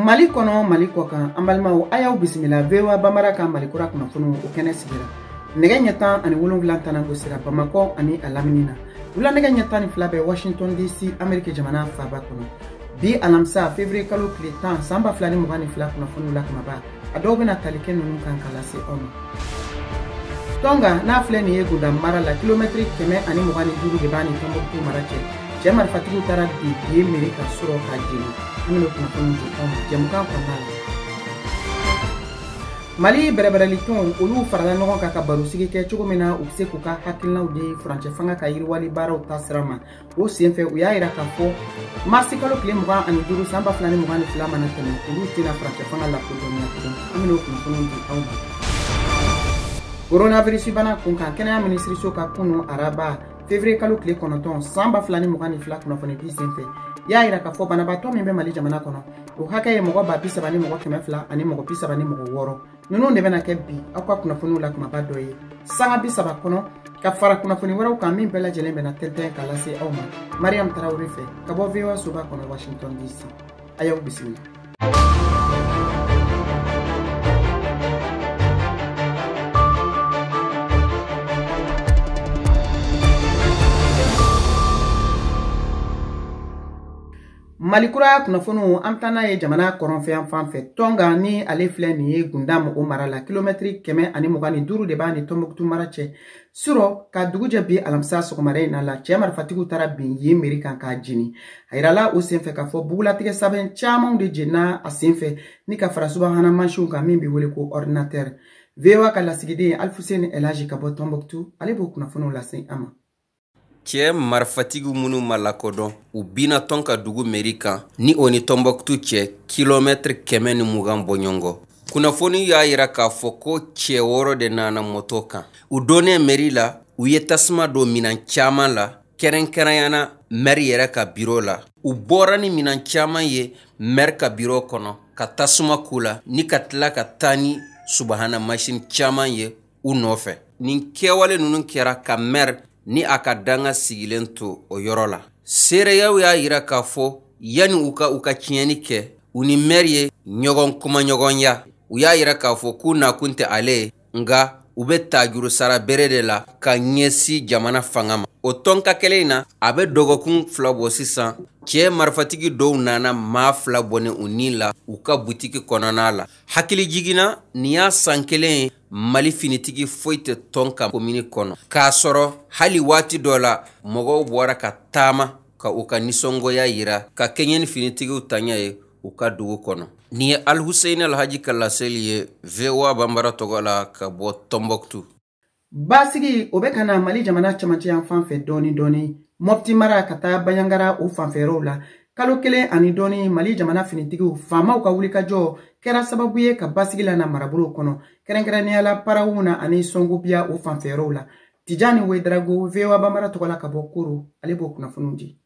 Mali kono Mali kokan ambalmaw ayaw bismillah vewa bamara kan Mali kura kuna funu o kene sigira nege nyata ani wolonwula tanango sira Bamako ani alaminina wula nege nyata ni flabe Washington DC Amerike jamana faba kono bi alamsa février kalo kile tan samba flani mugani fla kuna funu la kumaba adobe na talike nunu kan kalase oma tonga na fleni yego da mara la kilometri keme ani mugani duru de bani Tombouctou marache Jemar fatigu tara di Amerika suro kajini amino kuna funu oma jemuka kwa Mali berebereliton olu farala ɲɔgɔn kan ka baro sigi kɛ cogo min na u bɛ se k'u ka hakilinaw di furancɛ fanga ka yiriwali baaraw taasira ma o senfɛ u y'a yira k'a fɔ marisi kalo tile 25 san 2022 mana tɛmɛ olu tɛna furancɛ fanga lakodɔnniya tugun an bɛna o kunnafoniw di aw ma. Coronavirus bana kunkan kɛnɛya minisiriso ka kunu araba février kalo tile 9 san 2022 kunnafoni di senfɛ y'a yira k'a fɔ banabaatɔ min bɛ Mali jamana kɔnɔ o hakɛ ye mɔgɔ 30 ni mɔgɔ 200 ani mɔgɔ 30 ni mɔgɔ 6 ninnu de bɛna kɛ bi aw ka kunnafoniw la kumaba dɔ ye sanga 30 kɔnɔ ka fara kunnafoni wɛrɛw kan min bɛɛ lajɛlen bɛna tɛntɛn k'a lase aw ma Mariam Tarawele fɛ ka bɔ VOA soba kɔnɔ Washington DC a y'aw bisimila. Malikura kunnafoniw an tana ye jamana kɔrɔnfɛn fan fɛ Tonga ni ale filɛ nin ye gunda mɔgɔ mara la kilometri 125 de b'a ni Tombouctou mara cɛ suro ka dugujɛ bi alamisa sɔgɔmada in na la cɛ marifatigiw tara bin ye meri kan k'a jini a yirala o senfɛ k'a fɔ bugulatigɛ sɛbɛn camanw de jenna a senfɛ ni ka fara subahana mansiw kan min bɛ wele ko ordinateur VOA ka lasigiden Alfuseni Elaji ka bɔ Tombouctou ale b'o kunnafoniw lase an ma. Cɛ marifatigiw minnu ma lakodɔn u bina tɔn ka dugu meri kan ni o ni Tombouctou cɛ kilomɛtiri 120 bɔ ɲɔgɔn. Kunnafoni y'a yira k'a fɔ ko cɛ 6 de nana moto kan. U donnen meri la u ye tasuma don minan caman la kɛrɛnkɛrɛnyana meri yɛrɛ ka biro la. U bɔra ni minan caman ye meri ka biro kɔnɔ ka tasuma k'u la ni ka tila ka taa ni subahana machine caman ye u nɔfɛ. Nin kɛwale ninnu kɛra ka meri ni a ka danga sigilen to o yɔrɔ la. Seereyaw y'a yira k'a fɔ yani u ka tiɲɛni kɛ u ni mɛri ye ɲɔgɔn kuma ɲɔgɔnya. U y'a yira k'a fɔ k'u nakun tɛ ale ye nga u bɛ taa juru sara bere de la ka ɲɛsi jamana fanga ma. O tɔnka kelen in na a bɛ dɔgɔkun 2 bɔ sisan cɛ marifatigi dɔw nana maa 2 bɔne u ni la u ka butiki kɔnɔna la. Hakili jiginna nin y'a san kelen ye Mali finitigi foyi tɛ tɔn ka komini kɔnɔ k'a sɔrɔ hali waati dɔ la mɔgɔw bɔra ka taama ka u ka nisɔngoya yira ka kɛɲɛ ni finitigiw taɲa ye u ka dugu kɔnɔ. Nin ye Alhuseini Alhaji ka laseli ye VOA Bambara tɔgɔ la ka bɔ Tombouctou. Basigi o bɛ ka na Mali jamana cɛmancɛ yan fan fɛ dɔɔni dɔɔni Mopti mara ka taa Bayangara o fanfɛɛrɛw la kalo kelen ani dɔɔni Mali jamana finitigiw faamaw ka wulikajɔ kɛra sababu ye ka basigi la na marabolo kɔnɔ kɛrɛnkɛrɛnniyala parawu na ani Songobia o fanfɛɛrɛw la Tijani Wedrago VOA Bambara tɔgɔ la ka bɔ Koro ale b'o kunnafoniw di.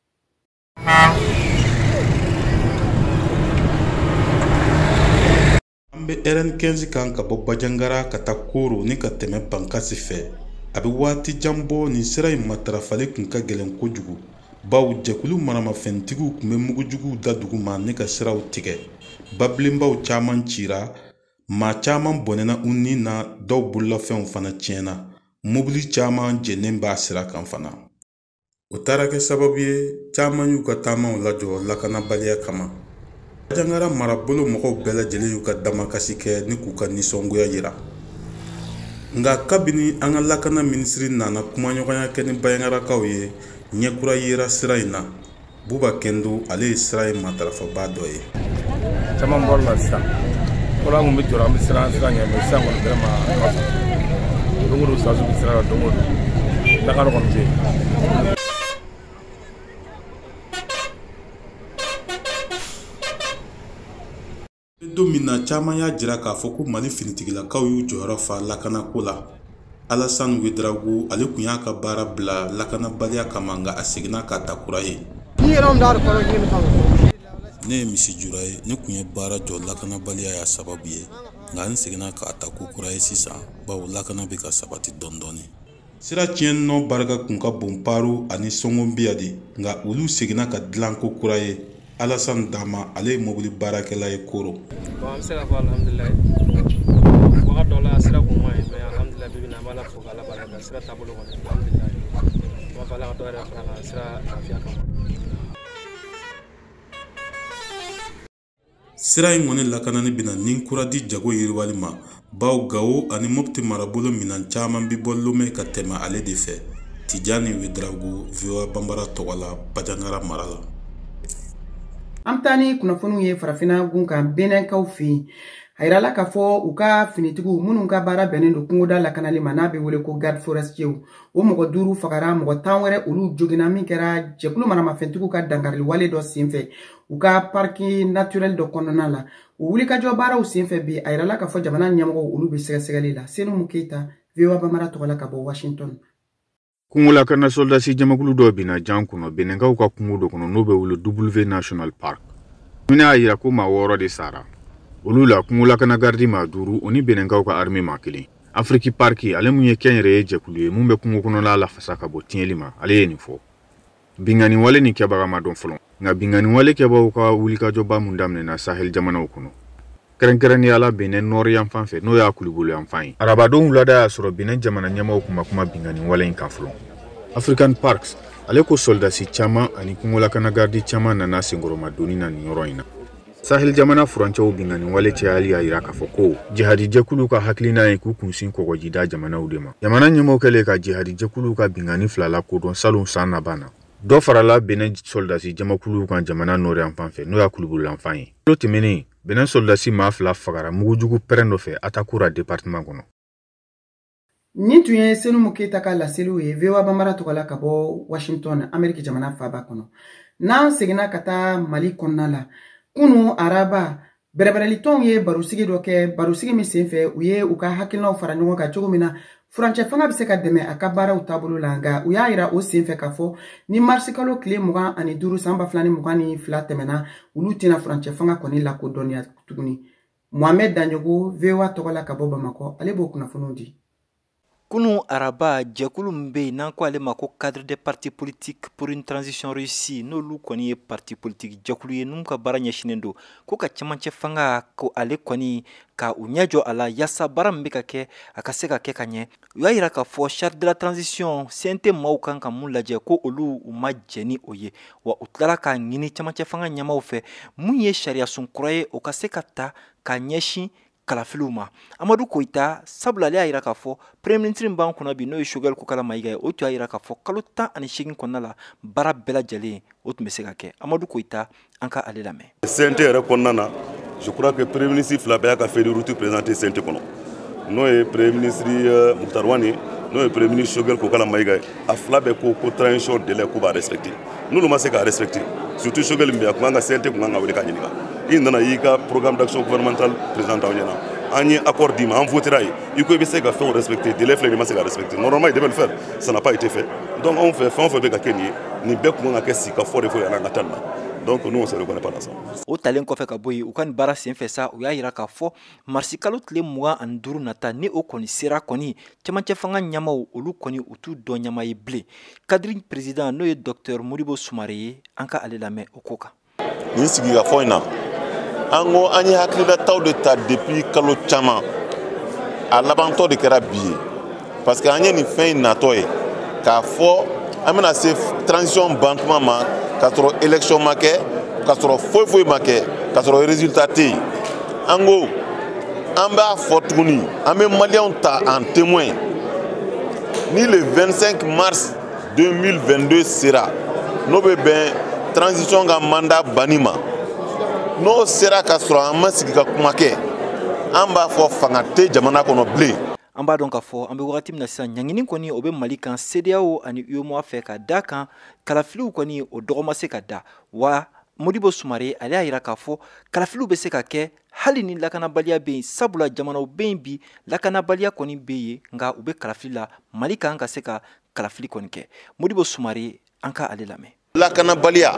An bɛ RN15 kan ka bɔ Bajangara ka taa Koro ni ka tɛmɛ Bankasi fɛ a bɛ waati jan bɔ nin sira in matarafali kun ka gɛlɛn kojugu baw jɛkulu maramafɛntigiw kun bɛ mugujuguw da dugu ma ni ka siraw tigɛ babilenbaw caman cira maa caman bɔnɛna u ni na dɔw bololafɛnw fana tiɲɛna mobili caman jɛnnen b'a sira kan fana o taara kɛ sababu ye caman y'u ka taamaw lajɔ lakanabaliya kama. Bajangara marabolo mɔgɔw bɛɛ lajɛlen y'u ka damakasi kɛ ni k'u ka nisɔngoya yira nga kabini an ka lakana minisiri nana kumaɲɔgɔnya kɛ ni Bayangarakaw ye ɲɛkura yera sira in na Buba Kendo ale ye sira in matarafaba dɔ ye. Caman bɔra la sisan fɔlɔ an kun bɛ jɔrɔ an bɛ sira ɲɛ mɛ sisan kɔni vraiment don o don sasu bɛ sira la don o don Dakar kɔni tɛ yen. Don min na caman y'a jira k'a fɔ ko Mali finitigilakaw y'u jɔyɔrɔ fa lakanako la. Alassane Ouedraogo ale kun y'a ka baara bila lakanabaliya kama nga a seginna k'a ta kura ye. Ne ye Misi Jura ye ne kun ye baara jɔ lakanabaliya y'a sababu ye nga n seginna k'a ta ko kura ye sisan bawo lakana bɛ ka sabati dɔɔni. Sira tiɲɛnɔ barika kun ka bon Paru ani Songobia de nga olu seginna ka dilan ko kura ye Alassane Dama ale ye mobili baarakɛla ye Koro. Bon, an bɛ se k'a fɔ alhamdulilayi wagati dɔ la sira kun ma ɲi mais alhamdulilayi bi na an b'a la fo k'Ala barika sira taabolo kɔni alhamdulilayi n b'a fɔ Ala ka dɔ yɛrɛ fara kan sira lafiya kama. Sira in kɔni lakanani bɛna ni kura di jago yiriwali ma bawo Gawo ani Mopti marabolo minan caman bi bɔ Lomé ka tɛmɛ ale de fɛ. Tijani Wedrago, VOA Bambara tɔgɔla Bajangara mara la. An bɛ taa ni kunnafoniw ye farafina gun kan Benenkaw fɛ yen a yirala k'a fɔ u ka finitigiw minnu ka baara bɛnnen don kungoda lakanali ma n'a bɛ wele ko garde forestier o mɔgɔ 5 fagara mɔgɔ 10 wɛrɛ olu joginna min kɛra jɛkulu maramafɛntigiw ka dankarili wale dɔ senfɛ u ka parki naturel dɔ kɔnɔna la u wulikajɔ baaraw senfɛ bi a yirala k'a fɔ jamana ɲɛmɔgɔw olu bɛ sɛgɛsɛgɛli la Senumu Keita VOA Bambara tɔgɔla ka bɔ Washington. Kungo lakana soldasi jamakulu dɔ bina jan kɔnɔ Benenkaw ka kungo dɔ kɔnɔ n'o bɛ wele W National Park. Minɛ y'a yira ko maa 6 de sara. Olu la kungo lakana gardi maa 5 o ni Benenkaw ka armée maa 1. Afriki Parki ale mun ye kɛnyɛrɛye jɛkulu ye mun bɛ kungo kɔnɔla lafasa ka bɔ tiɲɛli ma ale ye nin fɔ. Bingani wale ni kɛbaga ma dɔn fɔlɔ nka bingani wale kɛbagaw ka wulikajɔba mun daminɛna Sahel jamanaw kɔnɔ. Kɛrɛnkɛrɛnnenya la Benin nord yanfan fɛ n'o y'a kulubolo yanfan ye. Arabadenw wulada y'a sɔrɔ Benin jamana ɲɛmaaw kuma bingani wale in kan fɔlɔ. African Parks ale ko soldasi caman ani kungo lakana gardi caman nana senkɔrɔma doni na nin yɔrɔ in na. Sahel jamana furancɛw bingani wale cayali y'a yira k'a fɔ ko jihadi jɛkulu ka hakilina ye k'u kunsin kɔgɔjida jamanaw de ma. Jamana ɲɛmaaw kɛlen ka jihadi jɛkulu ka bingani 2 la kodɔn salon san laban na. Dɔ farala Benin soldasi jamakulu kan jamana nord yanfan fɛ n'o y'a kulubolo yanfan ye. N'o tɛmɛnen Benin soldasi maa 2 fagara mugujugu pɛrɛn dɔ fɛ Atakura département kɔnɔ. Nin tun ye Senumu Keita ka laseliw ye VOA Bambara tɔgɔla ka bɔ Washington Ameriki jamana faaba kɔnɔ. N'an seginna ka taa Mali kɔnɔna la kunu araba bɛrɛbɛrɛlitɔnw ye barosigi dɔ kɛ barosigi min senfɛ u ye u ka hakilinaw fara ɲɔgɔn kan cogo min na furancɛ fanga bɛ se ka dɛmɛ a ka baaraw taabolo la nka u y'a yira o senfɛ k'a fɔ ni marisi kalo tile 25 san 2022 tɛmɛna olu tɛna furancɛ fanga kɔni lakodɔnniya tuguni. Mohamed Danjogo VOA tɔgɔla ka bɔ Bamakɔ ale b'o kunnafoniw di. Kunu araba jɛkulu min bɛ yen n'an ko ale ma ko cadre des partis politiques pour une transition réussie n'olu kɔni ye parti politique jɛkulu ye n'u ka baara ɲɛsinnen don ko ka cɛmancɛ fanga ko ale kɔni ka u ɲɛjɔ a la yaasa baara min bɛ ka kɛ a ka se ka kɛ ka ɲɛ u y'a yira k'a fɔ charte de la transition CNT maaw kan ka mun lajɛ ko olu u ma jɛ ni o ye wa u tilala k'a ɲini cɛmancɛ fanga ɲɛmaaw fɛ mun ye sariya sun kura ye o ka se ka ta ka ɲɛsin kalafiliw ma. Amadu Koita sabula ale y'a yira k'a fɔ premier ministre b'an kunna bi n'o ye Choguel Kokala Mayiga ye o tun y'a yira k'a fɔ kalo 18 kɔnɔna la baara bɛɛ lajɛlen o tun bɛ se ka kɛ. Amadu Koita an ka ale lamɛn. CNT yɛrɛ kɔnɔna na je crois que premier ministre 2 bɛɛ y'a ka feuille de route présenté CNT kɔnɔ n'o ye premier ministre Muktar Wani n'o ye premier ministre Choguel Kokala Mayiga ye a 2 bɛɛ ko transition délai k'u b'a respecter n'olu ma se k'a respecter surtout Choguel min bɛ yen a kun kan ka CNT kun kan ka wele k'a ɲininka i nana y'i ka programme d'action gouvernementale présenté aw ɲɛna an ye accord d'i ma an votera ye i ko i bɛ se ka fɛnw respecter délai filɛ nin ma se ka respecter normalement il devait le faire ça n'a pas été fait donc anw fɛ fɛn o fɛn bɛ ka kɛ nin ye nin bɛɛ kun kan ka kɛ sika fɔ de fɔ yan'an ka taa nin na donc nous on se reconnaît pas dans ça. O talen kɔfɛ ka bɔ yen u ka nin baara senfɛ sa u y'a yira k'a fɔ marisi kalo tile 25 nata ni o kɔni sera kɔni cɛmancɛ fanga ɲɛmaaw olu kɔni u t'u dɔn ɲɛmaa ye bilen cadre président n'o ye docteur Modibo Soumare ye an ka ale lamɛn o ko kan. Nin sigi ka fɔ in na an ko an ye hakililataw de ta depuis kalo caman a labantɔ de kɛra bi ye parce que an ye nin fɛn in natɔ ye k'a fɔ an bɛna se transition bantuma ma k'a sɔrɔ élection ma kɛ k'a sɔrɔ foyi ma kɛ k'a sɔrɔ résultat tɛ yen an ko an b'a fɔ tuguni an bɛ maliyɛnw ta en témoin ni le 25 mars 2022 sera n'o bɛ bɛn transition ka mandat banni ma n'o sera k'a sɔrɔ an ma sigi ka kuma kɛ an b'a fɔ fanga tɛ jamana kɔnɔ bilen. An b'a dɔn k'a fɔ an bɛ wagati min na sisan ɲangini kɔni o bɛ Mali kan CEDEAO ani UEMOA fɛ ka da kan kalafiliw kɔni o dɔgɔ ma se ka da wa Modibo Soumare ale y'a yira k'a fɔ kalafiliw bɛ se ka kɛ hali ni lakanabaliya bɛ yen sabula jamanaw bɛ yen bi lakanabaliya kɔni bɛ yen nka u bɛ kalafili la Mali kan ka se ka kalafili kɔni kɛ Modibo Soumare an ka ale lamɛn. Lakanabaliya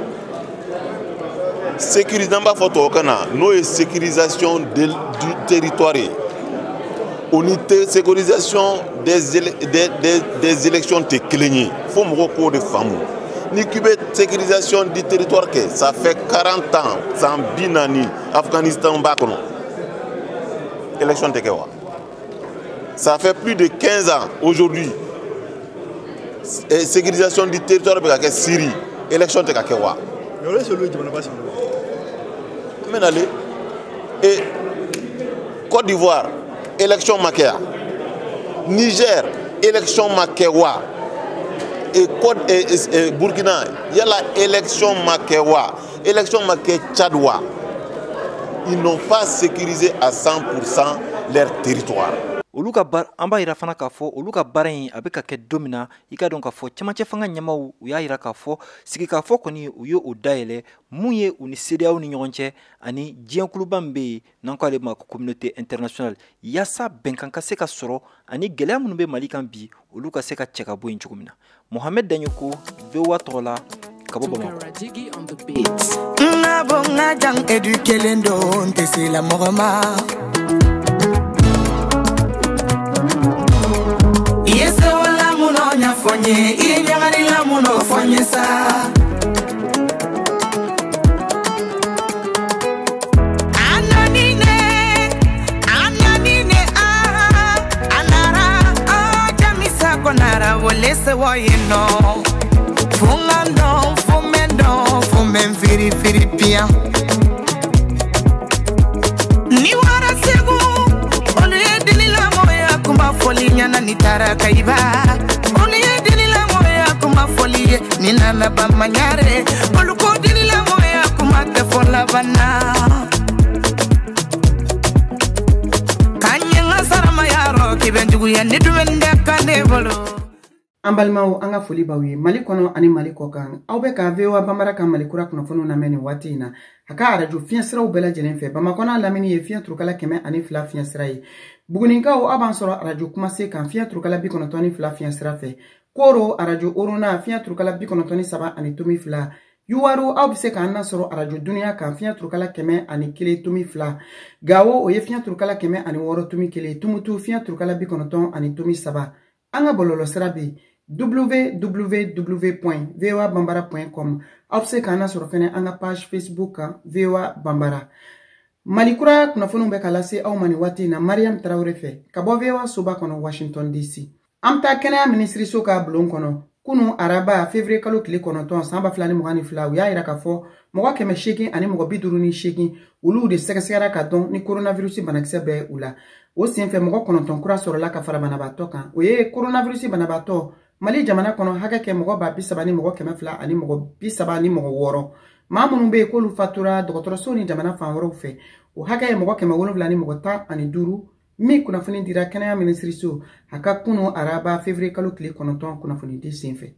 sécurisation b'a fɔ tubabukan na n'o ye sécurisation du territoire ye o ni sécurisation des élections tɛ kelen ye fo mɔgɔw k'o de faamu ni kube sécurisation du territoire que ça fait 40 ans sans binani Afghanistan bakono élection te kewa ça fait plus de 15 ans aujourd'hui sécurisation du territoire de Syrie élection te kewa mais allez et Côte d'Ivoire élection makéa Niger élection makéwa et Burkina, il y a la élection makéwa, élection maké tchadoua. Ils n'ont pas sécurisé à 100% leur territoire. Olu ka bar amba ira fana ka fo olu ka barin abeka ke domina ika don ka fo chamache fanga nyamaw ya ira ka fo sigi ka fo koni uyo o daele muye uni CEDEAO ni nyonche ani jiankulu bambe nanko ale ma communauté internationale yasa benkan ka se ka soro ani gelea munbe malikan bi olu ka se ka cheka bo inchugumina Mohamed Danyoko vewa tola kabobama ngabonga jang edukelendo ntese la morama Yese wala muno nyafonye inyangari la muno fonye sa Ananine anara jamisa konara wolese woyeno Fungando fumendo fumen firi pia Ni wara segu Folinya na nitara kaiba Oniye dini la moya kuma folie Nina na bamanyare Oluko dini la moya kuma tefola bana Kanye nga sarama yaro Kibenjugu ya niduwende kande bolo Ambalmao anga foli bawi Mali kono ani Mali kokan Aube ka vewa bamaraka Mali kura kunafono na meni wati ina Haka araju fiansira ubela jelenfe Bamakona lamini ye fian trukala keme ani fila fiansira ye Buguninka o abansoro araju kumase kan fian trukala bikonotoni fila fiansira fe Koro araju oruna fian trukala bikonotoni saba ani tumi fila Yuwaru au bise ka anna soro araju dunia kan fian trukala keme ani kile tumi fila Gawo o ye fian trukala keme ani woro tumi kile Tumutu fian trukala bikonoton ani tumi saba Anga bololo sirabi www.voabambara.com Aupse kana surofene anga page Facebook VOA Bambara. Malikura kunafunu mbeka lase au maniwati na Mariam Traore fe. Kabo VOA suba kono Washington DC. Amta kena ministri soka blon kono. Kunu araba février kalo kile kono ton samba flani mugani flaw ya ira kafo. Mwa keme shaking ani mwa biduru ni shaking. Ulu de sekesera kadon ni coronavirus banakse be ula. Wosi enfe mwa kono ton kura soro la kafara banabato kan. Oye coronavirus banabato. Mali jamana kono haka ke mɔgɔ ba bisaba ni mɔgɔ kɛmɛ fila ani mɔgɔ bisaba ni mɔgɔ wɔɔrɔ maa minnu bɛ k'olu fatura dɔgɔtɔrɔso ni jamana fan wɛrɛw fɛ o hakɛ ye mɔgɔ kɛmɛ wolonwula ni mɔgɔ tan ani duuru min kunnafoni dira kɛnɛya minisiriso a ka kunu araba février kalo tile 9 kunnafoni di senfɛ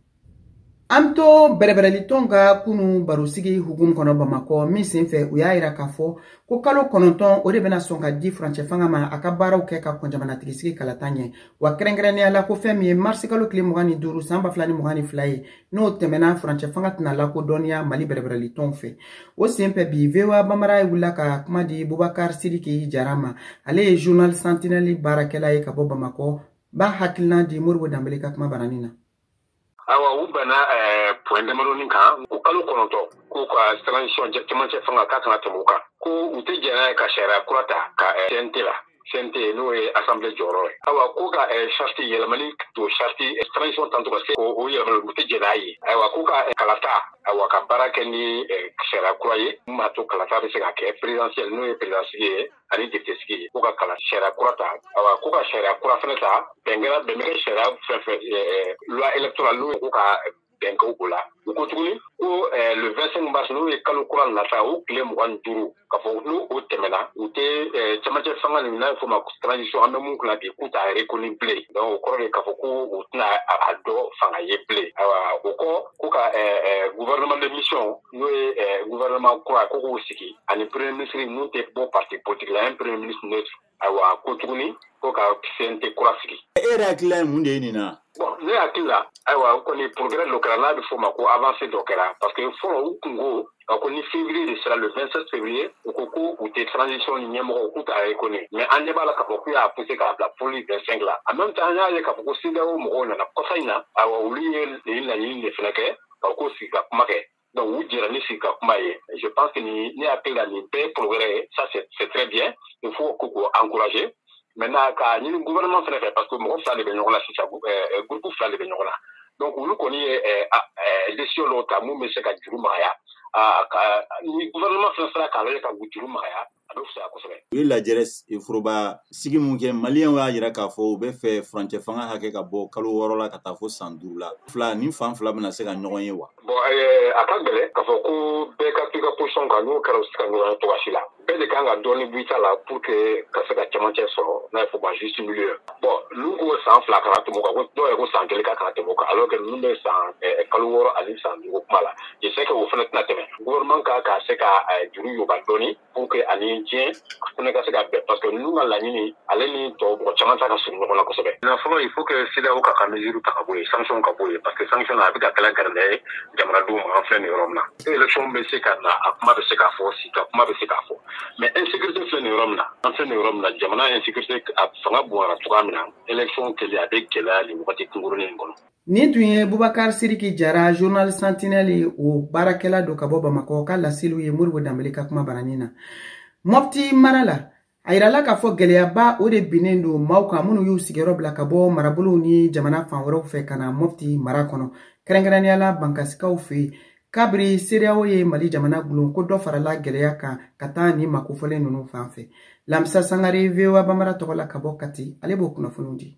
Amto berebereli tonga kunu barusigi hugum kono Bamako min senfɛ u y'a yira k'a fɔ ko kalo 9 o de bɛna sɔn ka di furancɛ fanga ma a ka baaraw kɛ ka kɔnjamanatigi sigi kalata ɲɛ wa kɛrɛnkɛrɛnnenya la ko fɛn min ye marisi kalo tile 25 san 2022 ye n'o tɛmɛna furancɛ fanga tɛna lakodɔnniya Mali berebereli tɔnw fɛ o senfɛ bi VOA Bambara ye wulila ka kuma di Bubakar Sidiki Jara ma ale ye journal Sentinelle baarakɛla ye ka bɔ Bamako ba hakilina di Moribo Dambele ka kuma baranin na awa ubana point de maloni kan ko kalo konoto ko ka transition cɛmancɛ fanga ka kana tɛmɛ o kan ko u tɛ jɛnna ka sariya kura ta ka CNT la CNT n'o ye assemblée jɔyɔrɔ ye awa ko ka charte yɛlɛmali to charte transition tanto ka se o yɛlɛmali u tɛ jɛnna a ye ayiwa ko ka kalata awa ka baara kɛ ni sariya kura ye mun b'a to kalata bɛ se ka kɛ présidentielle n'o ye présidentsigi ye ani député-sigi ye ko ka kala sariya kura ta awa ko ka sariya kura fɛnɛ ta bɛn bɛ kɛ sariya fɛn fɛn loi électorale n'o ye ko ka bɛnkaw o la u ko tuguni ko le 25 mars n'o ye kalo kura nata o tile 25 ka fɔ n'o o tɛmɛna u tɛ cɛmancɛ fanga nin n'a fɔ ma transition an bɛ mun kunna bi k'u t'a reconnu bilen donc o kɔrɔ de k'a fɔ ko u tɛna a dɔ fanga ye bilen ayiwa o kɔ ko ka gouvernement de mission n'o ye gouvernement kura ko k'o sigi ani premier ministre n'u tɛ bɔ parti politique la un premier ministre neutre ayiwa ko tuguni ko ka CNT kura sigi. E yɛrɛ hakilila ye mun de ye nin na? Bon ne hakili la ayiwa o kɔni progrès dɔ kɛra n'a bɛ fɔ o ma ko avancée dɔ kɛra parce que fɔlɔ u kun ko ko ni février de sera le 27 février u ko ko u tɛ transition ni ɲɛmɔgɔ k'u t'a reconnu mais an ɲɛ b'a la k'a fɔ k'u y'a poussé k'a bila pour le 25 la en même temps an y'a ye k'a fɔ ko CEDEAO mɔgɔw nana kɔsa in na ayiwa olu ye nin laɲini de fɛnɛ kɛ ko sika kuma kɛ donc u jɛra ni sika kuma ye je pense que ni hakili la nin bɛɛ progrès ça c'est très bien il faut ko encourager maintenant ka ɲini gouvernement fɛnɛ fɛ parce que mɔgɔ fila de bɛ ɲɔgɔn na sisan groupe fila de bɛ ɲɔgɔn na donc olu kɔni ye décision dɔw ta mun bɛ se ka juru magaya ni gouvernement fɛnɛ sera k'a lajɛ ka juru magaya a bɛ fisaya kosɛbɛ. U ye lajɛrɛ foroba sigi mun kɛ maliyɛnw y'a yira k'a fɔ u bɛ fɛ furancɛ fanga hakɛ ka bɔ kalo 6 la ka taa fo san 5 la fila ni fan fila bɛna se ka ɲɔgɔn ye wa. bon a ka gɛlɛn k'a fɔ ko bɛɛ ka to i ka position kan n'o kɛra u se ka ɲɔgɔn ye cogoya si la bɛɛ de kan ka dɔɔni bɔ i ta la pour que ka se ka camancɛ sɔrɔ n'a ye fɔ ba juste milieu bon n'u ko san 2 kana tɛmɛ o kan ko dɔw yɛrɛ ko san 1 ka kana tɛmɛ o kan alors que ninnu bɛ san kalo 6 ani san 5 kuma la je sais que o fana tɛna tɛmɛ gouvernement ka se ka juru yoba dɔɔni pour que ani diɲɛ fana ka se ka bɛn parce que ninnu ka laɲini ale ni tɔw mɔgɔ caman ta ka surun ɲɔgɔn na kosɛbɛ. fɔlɔ il faut que CEDEAO ka mesure ta ka bɔ yen sanction ka bɔ yen parce que sanction a bɛ ka kɛla gɛrɛndɛ ye jamanadenw ma an filɛ nin yɔrɔ min na élection bɛ se ka na a kuma bɛ se k'a fɔ sika kuma bɛ se k'a fɔ mais insécurité filɛ nin yɔrɔ min na an filɛ nin yɔrɔ min na jamana insécurité a fanga bonyana cogoya min na élection kɛlen a bɛ gɛlɛya nin wagati kunkurunin kɔnɔ. Nin tun ye Boubacar Sidiki Jara journal Sentinelle o baarakɛla dɔ ka bɔ Bamakɔ ka laseliw ye Moribo Danbele ka kuma baranin na. Mopti mara la a yirala k'a fɔ gɛlɛyaba o de binnen don maaw kan minnu y'u sigiyɔrɔ bila ka bɔ marabolow ni jamana fan wɛrɛw fɛ ka na Mopti mara kɔnɔ kɛrɛnkɛrɛnnenya la bankasikaw fɛ kabiri CEDEAO ye Mali jamana gulon ko dɔ farala gɛlɛya kan ka taa ni makofɔlen ninnu fan fɛ. Lamisa Sangare VOA Bamara tɔgɔ la ka bɔ Kati ale b'o kunnafoniw di.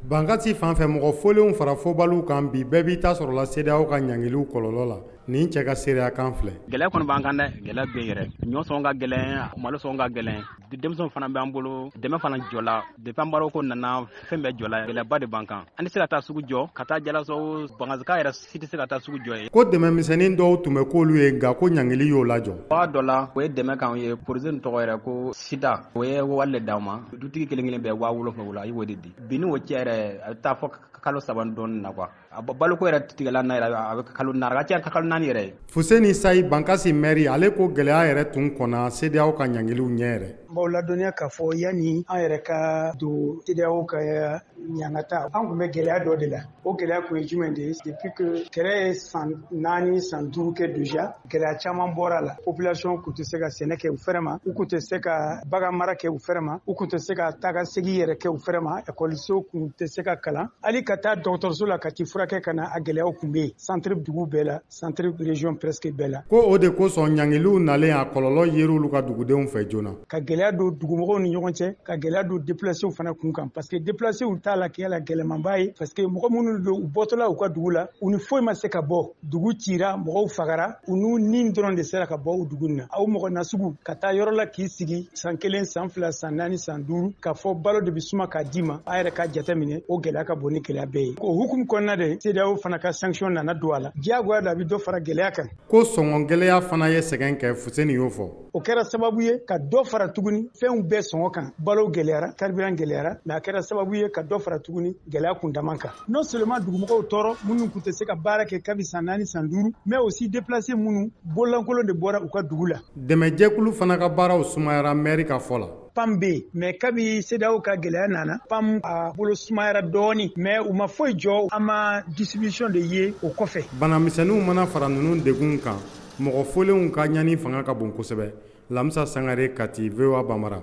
Bankasi fan fɛ mɔgɔ fɔlenw fara fɔbaliw kan bi bɛɛ b'i ta sɔrɔ la CEDEAO ka ɲangiliw kɔlɔlɔ la nin cɛ ka seereya kan filɛ. Gɛlɛya kɔni b'an kan dɛ gɛlɛya bɛ yɛrɛ ɲɔ sɔn ka gɛlɛn malo sɔn ka gɛlɛn denmisɛnw fana b'an bolo dɛmɛ fana jɔla depuis an baro ko nana fɛn bɛɛ jɔla gɛlɛyaba de b'an kan an tɛ se ka taa sugu jɔ ka taa jalasɔw bankasika yɛrɛ si tɛ se ka taa sugu jɔ ye. Ko dɛmɛ misɛnnin dɔw tun bɛ k'olu ye nka ko ɲangili y'o lajɔ. Waa dɔ la o ye dɛmɛ k'anw ye projet nin tɔgɔ yɛrɛ ko SIDA o ye wari le d'anw ma dutigi kelen kelen bɛɛ 7,000 la i y'o de di bi ni o cɛ yɛrɛ a bɛ taa fɔ kalo 3 dɔɔnin na quoi a baloko yɛrɛ tigɛla na yɛrɛ a bɛ kalo 4 a ka ca kalo 4 yɛrɛ ye. Fuseni Sayi Bankasi maire ale ko gɛlɛya yɛrɛ tun kɔnna CEDEAO ka ɲangiliw ɲɛ yɛrɛ. Bon ladɔnniya k'a fɔ yanni an yɛrɛ ka don CEDEAO ka ɲangata an tun bɛ gɛlɛya dɔ de la o gɛlɛya tun ye jumɛn de ye depuis que kɛrɛ ye san 4 san 5 kɛ déjà gɛlɛya caman bɔra la population tun tɛ se ka sɛnɛ kɛ u fɛrɛ ma u tun tɛ se ka bagan mara kɛ u fɛrɛ ma u tun tɛ se ka taa ka segin yɛrɛ kɛ u fɛrɛ ma ekɔliso tun tɛ se ka kalan hali ka taa dɔgɔtɔrɔso la ka t'i furakɛ ka na a gɛlɛyaw tun bɛ yen centre dugu bɛɛ la centre région presque bɛɛ la. Ko o de kosɔn ɲangiliw nalen a kɔlɔlɔ yer'olu ka dugudenw fɛ joona. Ka gɛlɛya don dugumɔgɔw ni ɲɔgɔn cɛ ka gɛlɛya don déplacés fana kun kan parce que déplacés t'a la kɛ la gɛlɛmanba ye parce que mɔgɔ minnu don u bɔtɔla u ka dugu la u ni foyi ma se ka bɔ dugu cira mɔgɔw fagara u n'u ni dɔrɔn de sera ka bɔ u dugu na aw mɔgɔ nasugu ka taa yɔrɔ la k'i sigi san 1 san 2 san 4 san 5 k'a fɔ balo de bɛ suma k'a d'i ma a yɛrɛ ka jateminɛ o gɛlɛya ka bon ni gɛlɛya bɛɛ ye o hukumu kɔnɔna de CEDEAO fana ka sanction nana don a la diyagoya da a bɛ dɔ fara gɛlɛya kan. Ko sɔngɔ gɛlɛya fana ye sɛgɛn kɛ Fuseni y'o fɔ. O kɛra sababu ye ka dɔ fara tuguni fɛnw bɛɛ sɔngɔ kan balo gɛlɛyara carburant gɛlɛyara mais a kɛra sababu ye ka dɔ fara tuguni gɛlɛya kundaman kan non seulement dugumɔgɔw tɔɔrɔ minnu tun tɛ se ka baara kɛ kabi san 4 san 5 mais aussi déplacés minnu bololankolon de bɔra u ka dugu la. Dɛmɛjɛkulu fana ka baaraw sumayara maire ka fɔ la. PAM bɛ yen mais kabi CEDEAO ka gɛlɛya nana PAM a bolo sumayara dɔɔni mais u ma foyi jɔ an ma distribution de ye o kɔfɛ. Banamisɛnninw mana fara ninnu degun kan mɔgɔ fɔlenw ka ɲani fanga ka bon kosɛbɛ. Lamisa Sangare Kati VOA Bamara.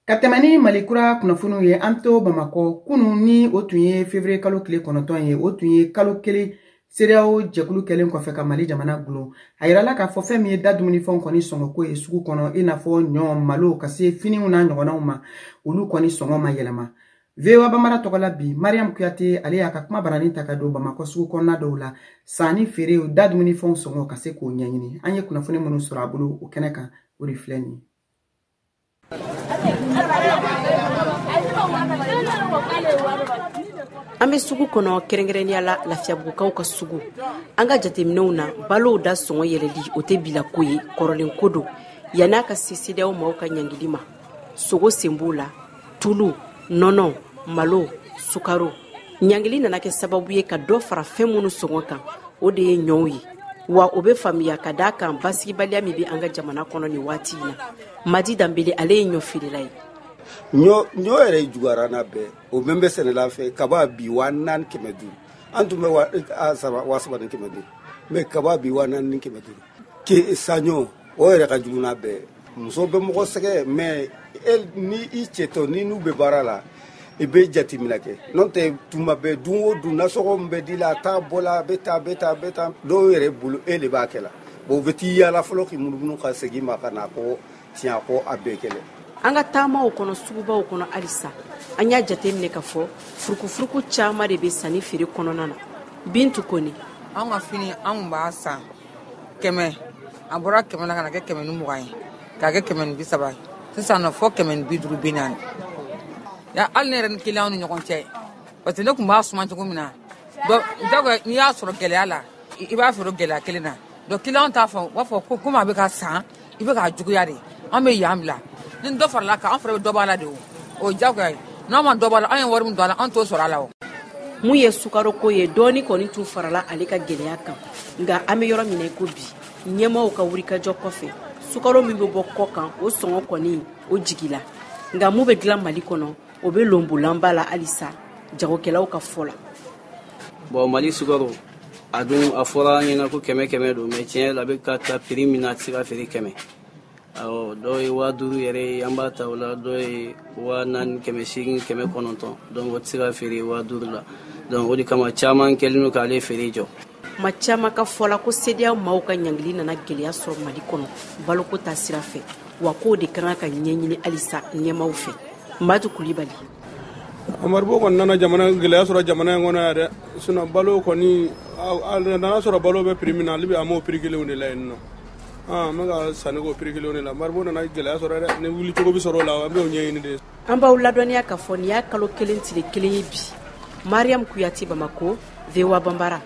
Ka tɛmɛ ni Malikura kunnafoniw ye an to Bamakɔ kunu ni o tun ye février kalo tile 9 ye o tun ye kalo kelen CEDEAO jɛkulu kɛlen kɔfɛ ka Mali jamana gulon a yirala k'a fɔ fɛn min ye da dumunifɛnw kɔni sɔngɔko ye sugu kɔnɔ i n'a fɔ ɲɔ malo ka se finiw n'a ɲɔgɔnnaw ma olu kɔni sɔngɔ ma yɛlɛma. VOA Bamara tɔgɔ la bi Mariam Kuyate ale y'a ka kuma barani ta ka don Bamakɔ sugu kɔnɔna dɔw la sanni feere da dumunifɛnw sɔngɔ ka se k'o ɲɛɲini an ye kunnafoni minnu sɔrɔ a bolo o kɛnɛ kan o de filɛ nin ye. An bɛ sugu kɔnɔ kɛrɛnkɛrɛnnenya la Lafiyabugukaw ka sugu an ka jateminɛw na balow da sɔngɔ yɛlɛli o tɛ bila ko ye kɔrɔlen ko don yan'a ka se CEDEAO maaw ka ɲangili ma sogo sen b'o la tulu nɔnɔ malo sukaro ɲangili nana kɛ sababu ye ka dɔ fara fɛn minnu sɔngɔ kan o de ye ɲɔw ye wa o bɛ faamuya ka d'a kan basigibaliya min bɛ an ka jamana kɔnɔ nin waati in na Madi Danbele ale ye ɲɔ feerela ye. ɲɔ yɛrɛ jugara na bɛɛ o min bɛ sɛnɛla fɛ ka b'a bi 4,500 an tun bɛ 3,500 mais kaba bi wa nan ni kɛmɛ duuru ke saɲɔ o yɛrɛ ka jugu n'a bɛɛ muso bɛ mɔgɔ sɛgɛ mais ni i cɛtɔ ni n'u bɛ baara la i bɛ jateminɛ kɛ n'o tɛ tuma bɛɛ dun o dun nasɔgɔ min bɛ di la a t'a bɔ la a bɛ taa dɔw yɛrɛ bolo e de b'a kɛ la bon u bɛ t'i yaala fɔlɔ k'i munumunu ka segin ma ka na ko tiɲɛ ko a bɛɛ kɛlɛ. An ka taamaw kɔnɔ sugubaw kɔnɔ halisa an y'a jateminɛ ka fɔ furukufuruku caman de bɛ sanni feere kɔnɔna na. Bintu Kone. An ka fini an b'a san 100 a bɔra 100 la ka na kɛ 120 ye k'a kɛ 130 ye sisan nɔ fɔ 150 40 ya hali ne yɛrɛ ni kiliyanw ni ɲɔgɔn cɛ parce que ne tun b'a suma cogo min na n'i y'a sɔrɔ gɛlɛya la i b'a feere gɛlɛya kelen na donc kiliyanw t'a fɔ u b'a fɔ ko komi a bɛ ka san i bɛ k'a juguya de an bɛ yan bila ni dɔ farala kan an fana bɛ dɔ b'a la de o jagoya ye n'an ma dɔ b'a la an ye wari min don a la an t'o sɔrɔ a la o. Mun ye sukaro ko ye dɔɔni kɔni tun farala ale ka gɛlɛya kan nka an bɛ yɔrɔ min na i ko bi ɲɛmaaw ka wulikajɔ kɔfɛ sukaro min bɛ bɔ kɔ kan o sɔngɔ kɔni o jigila nka mun bɛ dilan Mali kɔnɔ o bɛ lonbolanba la halisa jagokɛlaw ka fɔ la. Bon Mali sukaro a dun a fɔra an ɲɛna ko 100 don mais tiɲɛ la a bɛ ka taa prix min na a tɛ se ka feere 100 awɔ dɔw ye 5000 yɛrɛ ye an b'a ta o la dɔw ye 4000 180 190 donc o tɛ se ka feere 5000 la donc o de kama caman kɛlen don k'ale feere jɔ. Ma caman ka fɔ la ko CEDEAO maaw ka ɲangili nana gɛlɛya sɔrɔ Mali kɔnɔ baloko ta sira fɛ wa k'o de kan ka ɲɛɲini halisa ɲɛmaaw fɛ. Mbatu Kulibali. Amarbo kɔni nana jamana gɛlɛya sɔrɔ jamana in kɔnɔ yɛrɛ sinon balo kɔni a nana sɔrɔ balo bɛ prix min na ale bɛ a m'o prix kelenw de la yen nɔ n bɛ ka sanni k'o prix kelenw de la Amarbo nana gɛlɛya sɔrɔ dɛ ni wuli cogo bɛ sɔrɔ o la an b'o ɲɛɲini de. An b'aw ladɔnniya k'a fɔ nin y'a kalo 1 tile 1 ye bi. Mariam Kuyati, Bamako, VOA Bambara.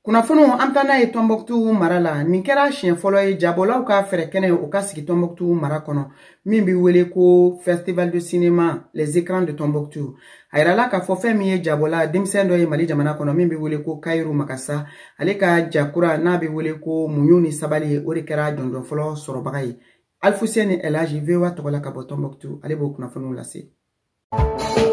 Kunnafoniw an bɛ taa n'a ye Tombouctou mara la nin kɛra siɲɛ fɔlɔ ye jabɔlaw ka fɛɛrɛ kɛnɛ o ka sigi Tombouctou mara kɔnɔ min bɛ wele ko Festival de Cinéma les écrans de Tombouctou a yirala k'a fɔ fɛn min ye jabɔla denmisɛn dɔ ye Mali jamana kɔnɔ min bɛ wele ko Kayiru Makasa ale ka jakura n'a bɛ wele ko muɲu ni sabali ye o de kɛra jɔnjɔn fɔlɔ sɔrɔbaga ye Alfousseni Elhaji VOA tɔgɔ la ka bɔ Tombouctou ale b'o kunnafoniw lase.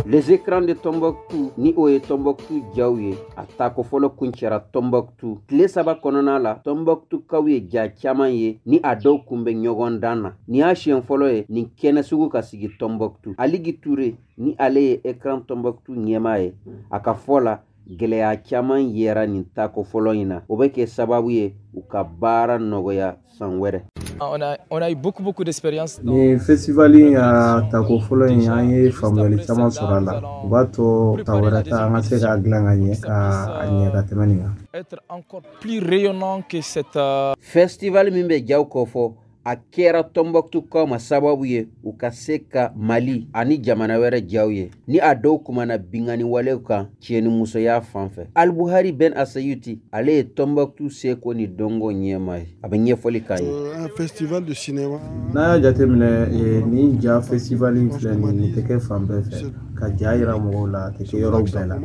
Les écrans de Tombouctou ni o ye Tombouctou jaw ye a tako fɔlɔ kuncɛra Tombouctou tile 3 kɔnɔna la Tombouctou kaw ye ja caman ye ni a dɔw kun bɛ ɲɔgɔn dan na ni y'a siɲɛ fɔlɔ ye nin kɛnɛ sugu ka sigi Tombouctou Aligi Touré ni ale ye écran Tombouctou ɲɛmaa ye a ka fɔ la gɛlɛya caman yera nin tako fɔlɔ in na o bɛ kɛ sababu ye u ka baara nɔgɔya san wɛrɛ. On a eu beaucoup d'expérience. Ni festival ya tako fɔlɔ in an ye faamuyali caman sɔrɔ a la o b'a to ta wɛrɛ ta an ka se k'a dilan ka ɲɛ ka tɛmɛ nin kan. Être encore plus rayonnant que cette festival min bɛ jaw kɔ fɔ a kɛra Tombouctou kaw ma sababu ye u ka se ka Mali ani jamana wɛrɛ jaw ye ni a dɔw kumana bingani walew kan tiɲɛni musoya fan fɛ Albuhari Ben Asayuti ale ye Tombouctou seko ni dɔngo ɲɛmaa ye a bɛ ɲɛfɔli k'a ye. Un festival de cinéma n'a y'a jateminɛ ni ja festival in filɛ nin tɛ kɛ fan bɛɛ fɛ ka ja yira mɔgɔw la a tɛ kɛ yɔrɔw bɛɛ la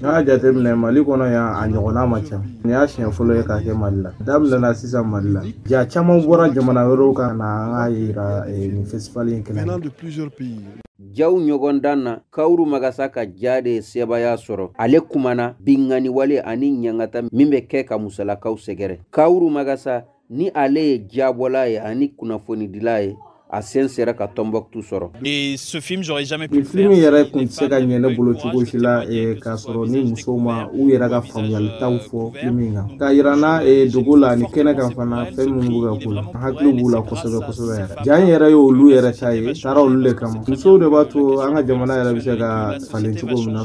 n'a y'a jateminɛ Mali kɔnɔ yan a ɲɔgɔnna ma ca ni y'a siɲɛ fɔlɔ ye k'a kɛ Mali la daminɛna sisan Mali la ja caman bɔra jamana wɛrɛw kan na an ka yira nin festival in kɛnɛ jaw ɲɔgɔn dan na Kayiru Makasa ka ja de sebaya sɔrɔ ale kumana bingani wale ani ɲangata min bɛ kɛ ka musalakaw sɛgɛrɛ Kayiru Makasa ni ale ye jabɔla ye ani kunnafonidila ye a sen sera ka Tombouctou sɔrɔ. Et ce film j'aurais jamais pu le faire. Film yɛrɛ kun tɛ se ka ɲɛ ne bolo cogo si la k'a sɔrɔ ni musow ma u yɛrɛ ka faamuyali taw fɔ film in kan k'a yira n na dogo la ni kɛnɛ kan fana fɛn min b'u ka ko la hakili b'u la kosɛbɛ yɛrɛ ja in yɛrɛ ye olu yɛrɛ ta ye taara olu de kama musow de b'a to an ka jamana yɛrɛ bɛ se ka falen cogo min na.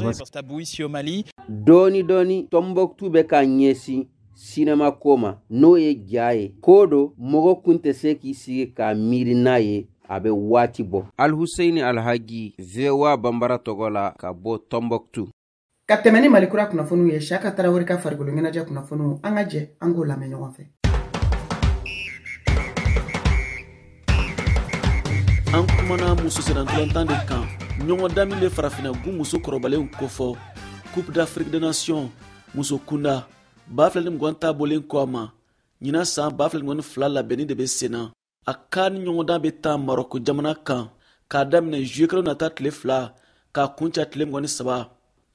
dɔɔni Tombouctou bɛ ka ɲɛsin sinema koma n'o ye ja ye ko do mɔgɔ kun tɛ se k'i sigi ka miiri n'a ye a bɛ waati bɔ. Alhusseini Alhaji VOA Bambara tɔgɔ la ka bɔ Tombouctou. Ka tɛmɛ ni Mali kura kunnafoniw ye Saka Tarawele ka farikolo ɲɛnajɛ kunnafoniw an ka jɛ an k'o lamɛn ɲɔgɔn fɛ. An kumana muso senantolantan de kan ɲɔgɔn da min bɛ farafinna gun muso kɔrɔbalenw kofɔ Coupe d'Afrique des Nations muso kunda 2020 taabɔlen kɔ a ma ɲina san 2022 labɛnni de bɛ sen na a ka ni ɲɔgɔndan bɛ taa Marɔku jamana kan k'a daminɛ juillet kalo nata tile 2 k'a kunca tile 23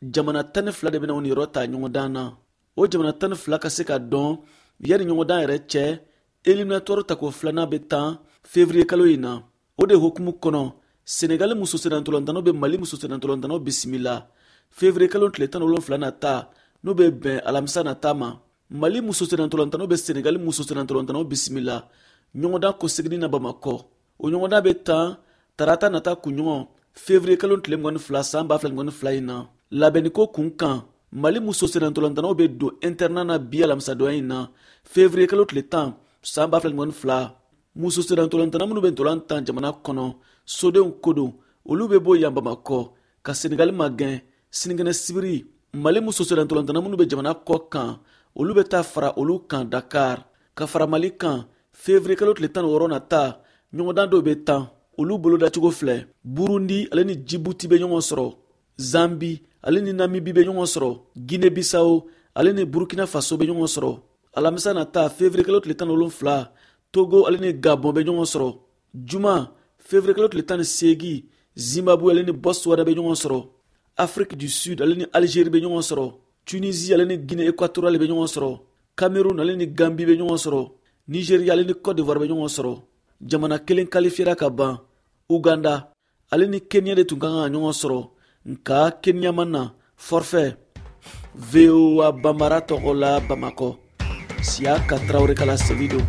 jamana 12 de bɛna o niyɔrɔ ta ɲɔgɔndan na o jamana 12 ka se ka dɔn yani ɲɔgɔndan yɛrɛ cɛ éliminatoire ta ko 2nan bɛ tan février kalo in na. O de hokumu kɔnɔ Sénégal muso senatolantano bɛ Mali muso senatolantano bisimila février kalo tile 17 nata n'o bɛ bɛn alamisa nata ma. Mali muso senatolantano bɛ Sénégal muso senatolantano bisimila ɲɔgɔndan kɔsegini na Bamakɔ. O ɲɔgɔndan bɛ tan tarata nata kunɲɔgɔn février kalo tile 22 san 2022 in na. Labɛnniko kun kan Mali muso senatolantano bɛ don internat na bi alamisa donya in na février kalo tile 10 san 2022. Muso senatolantana minnu bɛ ntolan tan jamana kɔnɔ sodenw ko don olu bɛ bɔ yan Bamakɔ ka Sénégal magɛn sinikɛnɛ sibiri. Mali muso senatolantana minnu bɛ jamana kɔ kan olu bɛ taa fara olu kan Dakar ka fara Mali kan février kalo tile 16 nata ɲɔgɔndan dɔw bɛ tan olu bolodacogo filɛ. Burundi ale ni Djibouti bɛ ɲɔgɔn sɔrɔ, Zambi ale ni Namibi bɛ ɲɔgɔn sɔrɔ, Guinée Bissau ale ni Burkina Faso bɛ ɲɔgɔn sɔrɔ. Alamisa nata février kalo tile 17 Togo ale ni Gabon bɛ ɲɔgɔn sɔrɔ. Juma février kalo tile 18 Zimbabwe ale ni Botswana bɛ ɲɔgɔn sɔrɔ. Afrique du Sud ale ni Algérie bɛ ɲɔgɔn sɔrɔ. Tunisie ale ni Guinée équatoriale bɛ ɲɔgɔn sɔrɔ. Cameroun ale ni Gambie bɛ ɲɔgɔn sɔrɔ. Nigeria ale ni Côte d'Ivoire bɛ ɲɔgɔn sɔrɔ. Jamana kelen qualifiera ka ban. Uganda ale ni Kenya de tun kan ka ɲɔgɔn sɔrɔ nka Kenya man na forfait. VOA Bambara tɔgɔ la Bamakɔ. Siaka Traoré kala Sevido.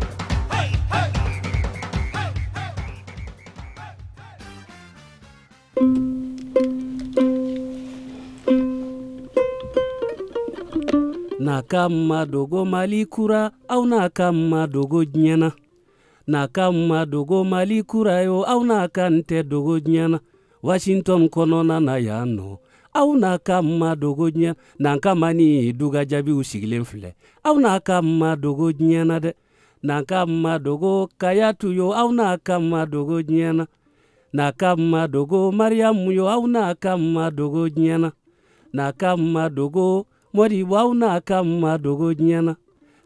Naka madogo Mali kura au naka madogo nyana. Naka madogo Mali kura yo au naka nte dogo nyana. Washington konona na yano. Au naka madogo nyana. Nanka mani duga jabi usigilen file. Au naka madogo nyana de. Naka madogo kayatu yo au naka madogo nyana. Naka madogo Mariamu yo au naka madogo nyana. Naka madogo Mori wau naka madogo nyana.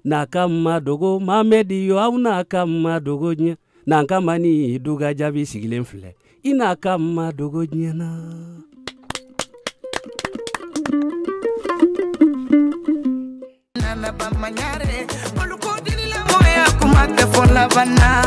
Naka madogo Mamedi yo au naka madogo nyana. Nanka mani duga jabi sigilen file. Inaka madogo nyana. Nana bamanyare oluko dilila moya kumate fola bana.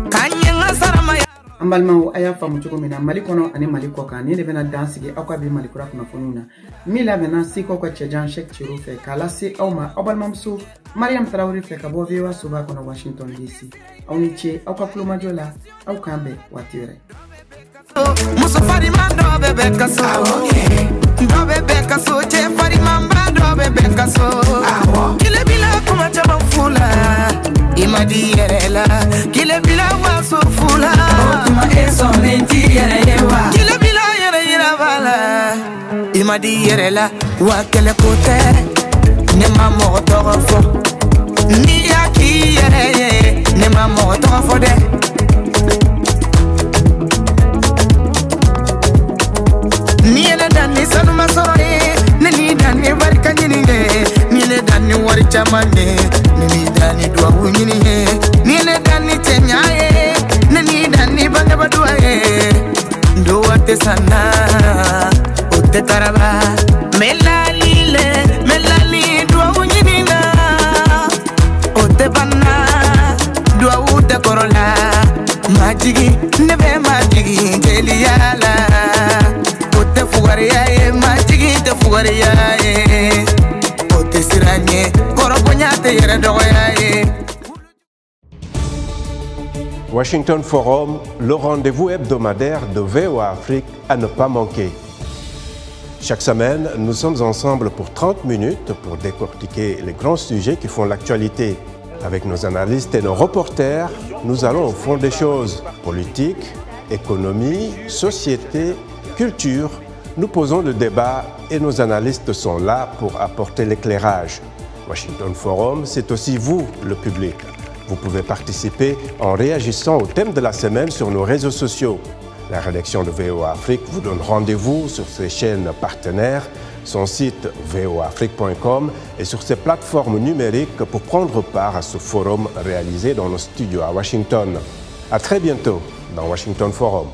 Kanyenga sarama ya Ambalmaw aya famu cogo min na Mali kɔnɔ ani Mali kɔ kan ni de bɛna dan sigi aw ka bi Mali kura kunnafoniw na min labɛnna Sikaw ka cɛjan Cheick Thierno fɛ k'a lase aw ma aw balimamuso Mariam Traoré fɛ ka bɔ VOA soba kɔnɔ Washington DC aw ni ce aw ka kulomajɔ la aw k'an bɛn waati wɛrɛ. Muso farima dɔ bɛ bɛn kaso dɔ bɛ bɛn kaso cɛ farimaba dɔ bɛ bɛn kaso kile bila kuma caman fu la i ma di yɛrɛ la kile bila waso fu la o kuma e sɔnnen ti yɛrɛ ye wa kile bila yɛrɛ yira b'a la i ma di yɛrɛ la wa kɛlɛ ko tɛ ne ma mɔgɔ tɔgɔ fɔ n'i y'a k'i yɛrɛ ye ne ma mɔgɔ tɔgɔ fɔ dɛ. Niele dani sanuma sore, nini dani barika nyinige, niele dani wari chamane, nini dani dua unyinige, niele dani tenyaye, nini dani banga baduaye, dua te sana, ote taraba, melali dua unyinina, ote bana, dua ute korola, majigi, nebe majigi, jeliyala. Washington Forum, le rendez-vous hebdomadaire de VOA Afrique à ne pas manquer. Chaque semaine, nous sommes ensemble pour 30 minutes pour décortiquer les grands sujets qui font l'actualité. Avec nos analystes et nos reporters, nous allons au fond des choses. Politique, économie, société, culture. Nous posons le débat et nos analystes sont là pour apporter l'éclairage. Washington Forum, c'est aussi vous, le public. Vous pouvez participer en réagissant au thème de la semaine sur nos réseaux sociaux. La rédaction de VOA Afrique vous donne rendez-vous sur ses chaînes partenaires, son site voaafrique.com et sur ses plateformes numériques pour prendre part à ce forum réalisé dans nos studios à Washington. À très bientôt dans Washington Forum.